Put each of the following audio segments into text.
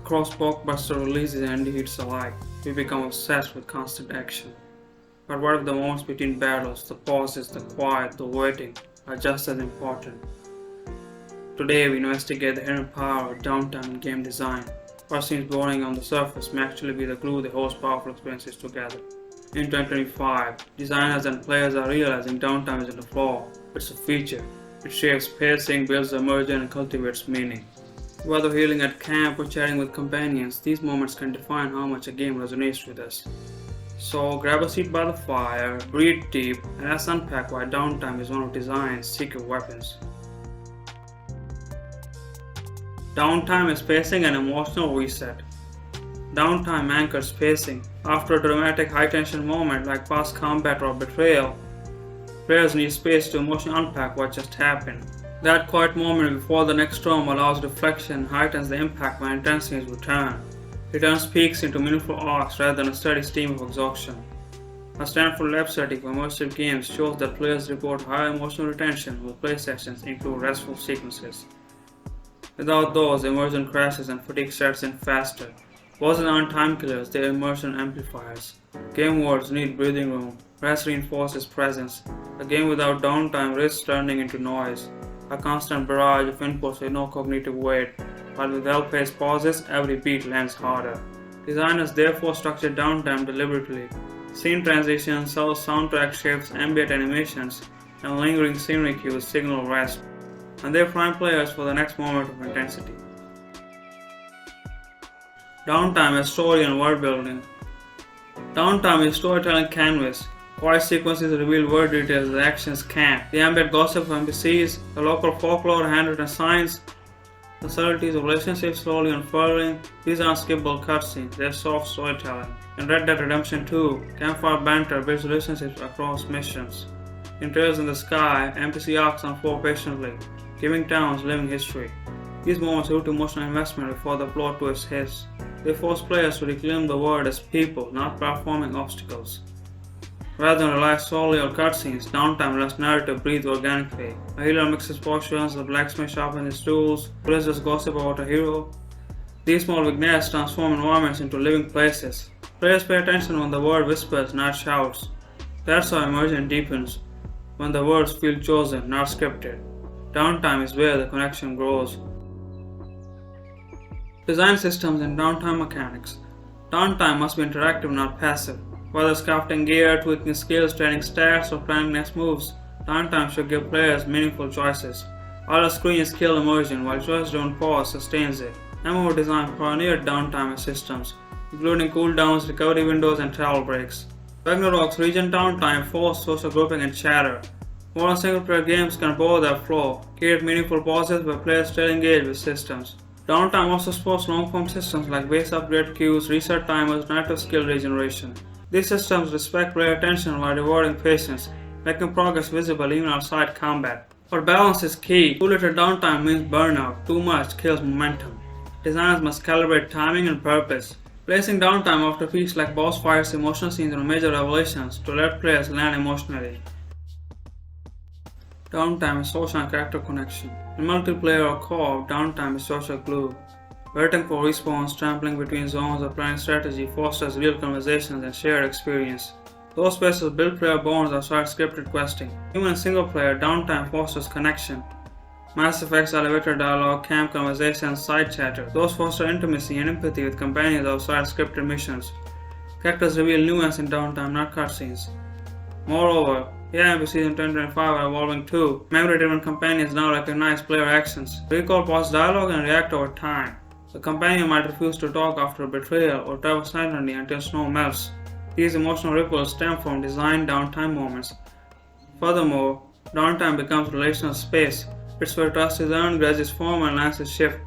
Across blockbuster releases and indie hits alike, we become obsessed with constant action. But what if the moments between battles, the pauses, the quiet, the waiting, are just as important? Today we investigate the hidden power of downtime in game design. What seems boring on the surface may actually be the glue that holds powerful experiences together. In 2025, designers and players are realizing downtime isn't a flaw, it's a feature. It shapes pacing, builds immersion, and cultivates meaning. Whether healing at camp or chatting with companions, these moments can define how much a game resonates with us. So grab a seat by the fire, breathe deep, and let's unpack why downtime is one of design's secret weapons. Downtime is pacing and emotional reset. Downtime anchors pacing. After a dramatic high-tension moment like past combat or betrayal, players need space to emotionally unpack what just happened. That quiet moment before the next storm allows reflection and heightens the impact when intensities return. It turns peaks into meaningful arcs rather than a steady stream of exhaustion. A Stanford lab study for immersive games shows that players report higher emotional retention when play sessions include restful sequences. Without those, immersion crashes and fatigue sets in faster. Bosses aren't time killers, they're immersion amplifiers. Game worlds need breathing room. Rest reinforces presence. A game without downtime risks turning into noise, a constant barrage of inputs with no cognitive weight, while with well-paced pauses, every beat lands harder. Designers therefore structure downtime deliberately. Scene transitions, soundtrack shifts, ambient animations, and lingering scenery cues signal rest, and they prime players for the next moment of intensity. Downtime is story and world building. Downtime is storytelling canvas. Quiet sequences reveal word details that actions can't. The ambient gossip of NPCs, the local folklore, handwritten signs, the subtleties of relationships slowly unfurling, these aren't skippable cutscenes, they're soft storytelling. In Red Dead Redemption 2, campfire banter builds relationships across missions. In Trails in the Sky, NPC arcs unfold patiently, giving towns living history. These moments root emotional investment before the plot twist hits. They force players to reclaim the world as people, not platforming obstacles. Rather than rely solely on cutscenes, downtime lets narrative breathe organically. A healer mixes potions, a blacksmith sharpens his tools, villagers gossip about a hero. These small vignettes transform environments into living places. Players pay attention when the world whispers, not shouts. That's how immersion deepens, when the words feel chosen, not scripted. Downtime is where the connection grows. Design systems and downtime mechanics. Downtime must be interactive, not passive. Whether it's crafting gear, tweaking skills, training stats, or planning next moves, downtime should give players meaningful choices. Other screens kill immersion, while choice-driven pause sustains it. MMO design pioneered downtime systems, including cooldowns, recovery windows, and travel breaks. Ragnarok's region downtime forced social grouping and chatter. Modern single-player games can borrow that flow, create meaningful pauses where players still engage with systems. Downtime also supports long-form systems like base upgrade queues, reset timers, narrative skill regeneration. These systems respect player attention while rewarding patience, making progress visible even outside combat. But balance is key. Too little downtime means burnout, too much kills momentum. Designers must calibrate timing and purpose, placing downtime after peaks like boss fights, emotional scenes, or major revelations to let players land emotionally. Downtime is social and character connection. In multiplayer or co-op, downtime is social glue. Waiting for respawns, trampling between zones, or planning strategy fosters real conversations and shared experience. Those spaces build player bonds outside scripted questing. Even in single player, downtime fosters connection. Mass Effect's elevator dialogue, camp conversations, side chatter, those foster intimacy and empathy with companions outside scripted missions. Characters reveal nuance in downtime, not cutscenes. Moreover, AI NPCs in 2025 are evolving too. Memory-driven companions now recognize player actions, recall past dialogue, and react over time. The companion might refuse to talk after a betrayal or travel silently until snow melts. These emotional ripples stem from design downtime moments. Furthermore, downtime becomes relational space. It's where trust is earned, grudges form, and alliances shift.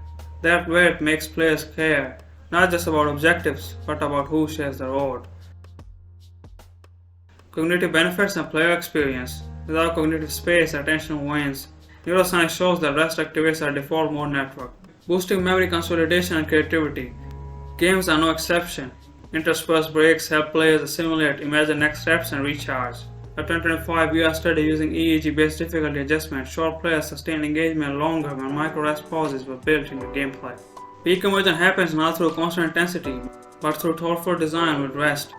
That weight makes players care, not just about objectives, but about who shares the road. Cognitive benefits and player experience. Without cognitive space, attention wanes. Neuroscience shows that rest activates our default mode network, boosting memory consolidation and creativity. Games are no exception. Interspersed breaks help players assimilate, imagine next steps, and recharge. A 2025 VR study using EEG-based difficulty adjustment showed players sustained engagement longer when micro-rest pauses were built into gameplay. Peak immersion happens not through constant intensity, but through thoughtful design with rest.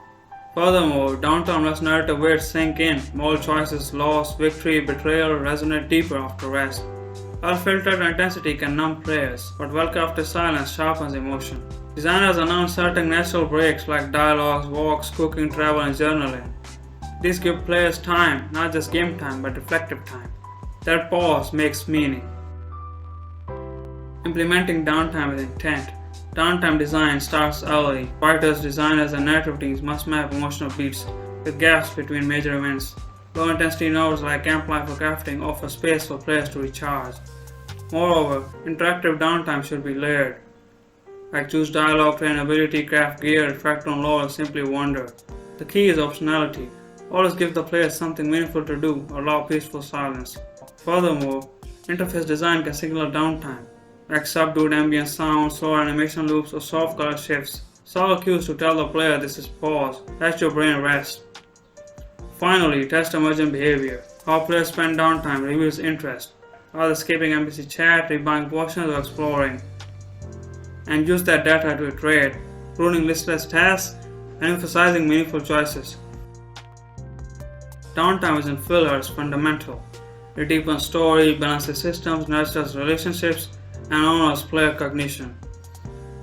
Furthermore, downtime lets narrative weights sink in. Moral choices, loss, victory, betrayal resonate deeper after rest. Unfiltered intensity can numb players, but well-crafted silence sharpens emotion. Designers announce certain natural breaks like dialogues, walks, cooking, travel, and journaling. These give players time, not just game time, but reflective time. That pause makes meaning. Implementing downtime with intent. Downtime design starts early. Writers, designers, and narrative teams must map emotional beats with gaps between major events. Low intensity nodes like amplify for crafting offer space for players to recharge. Moreover, interactive downtime should be layered. Like choose dialogue, train ability, craft gear, reflect on lore, or simply wander. The key is optionality. Always give the players something meaningful to do or allow peaceful silence. Furthermore, interface design can signal downtime, like subdued ambient sounds, slow animation loops, or soft color shifts. Subtle cues to tell the player this is pause, let your brain rest. Finally, test emergent behavior. How players spend downtime reveals interest. Are they skipping NPC chat, rebuying potions, or exploring? And use that data to iterate, pruning listless tasks and emphasizing meaningful choices. Downtime isn't filler, it's fundamental. It deepens story, balances systems, nurtures relationships, and honors player cognition.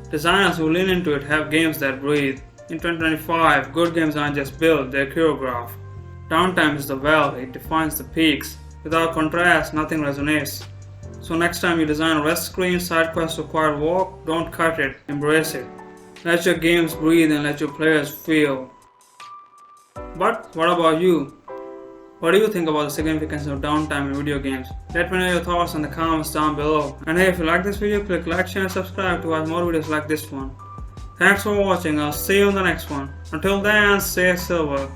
Designers who lean into it have games that breathe. In 2025, good games aren't just built, they're choreographed. Downtime is the well, it defines the peaks. Without contrast, nothing resonates. So next time you design a rest screen, side quest, or quiet walk, don't cut it, embrace it. Let your games breathe and let your players feel. But what about you? What do you think about the significance of downtime in video games? Let me know your thoughts in the comments down below. And hey, if you like this video, click like, share, and subscribe to watch more videos like this one. Thanks for watching, I'll see you in the next one. Until then, stay silver.